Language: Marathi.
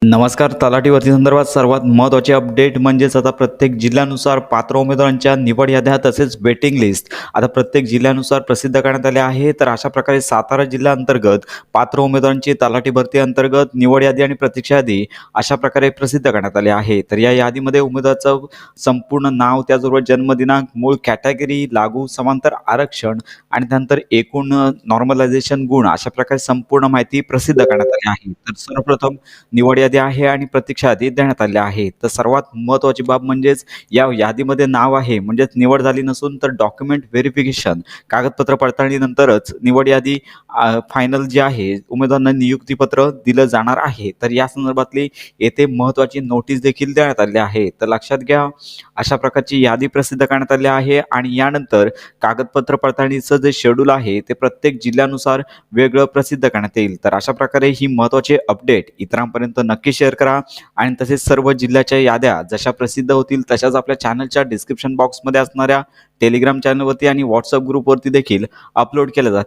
नमस्कार. तलाठी भरती संदर्भात सर्वात महत्त्वाची अपडेट म्हणजेच आता प्रत्येक जिल्ह्यानुसार पात्र उमेदवारांच्या निवड याद्या तसेच वेटिंग लिस्ट आता प्रत्येक जिल्ह्यानुसार प्रसिद्ध करण्यात आले आहे. तर अशा प्रकारे सातारा जिल्ह्याअंतर्गत पात्र उमेदवारांची तलाठी भरती अंतर्गत निवड यादी आणि प्रतीक्षा यादी अशा प्रकारे प्रसिद्ध करण्यात आली आहे. तर या यादीमध्ये उमेदवाराचं संपूर्ण नाव, त्याचबरोबर जन्मदिनांक, मूळ कॅटेगरी, लागू समांतर आरक्षण आणि त्यानंतर एकूण नॉर्मलायझेशन गुण अशा प्रकारे संपूर्ण माहिती प्रसिद्ध करण्यात आली आहे. तर सर्वप्रथम निवड यादी आहे आणि प्रतीक्षा यादी देण्यात आली आहे. तर सर्वात महत्त्वाची बाब म्हणजेच या यादीमध्ये नाव आहे म्हणजेच निवड झाली नसून तर डॉक्युमेंट व्हेरिफिकेशन कागदपत्र पडताळणीनंतरच निवड यादी फायनल जी आहे उमेदवारांना नियुक्तीपत्र दिलं जाणार आहे. तर या संदर्भातली येथे महत्त्वाची नोटीस देखील देण्यात आली आहे. तर लक्षात घ्या, अशा प्रकारची यादी प्रसिद्ध करण्यात आली आहे आणि यानंतर कागदपत्र पडताळणीचं जे शेड्यूल आहे ते प्रत्येक जिल्ह्यानुसार वेगळं प्रसिद्ध करण्यात येईल. तर अशा प्रकारे ही महत्त्वाची अपडेट इतरांपर्यंत नक्की शेअर करा आणि तसेच सर्व जिल्ह्याच्या याद्या जशा प्रसिद्ध होतील तशाच आपल्या चॅनलच्या डिस्क्रिप्शन बॉक्समध्ये असणाऱ्या टेलिग्राम चॅनलवरती आणि व्हॉट्सअप ग्रुपवरती देखील अपलोड केल्या जातील.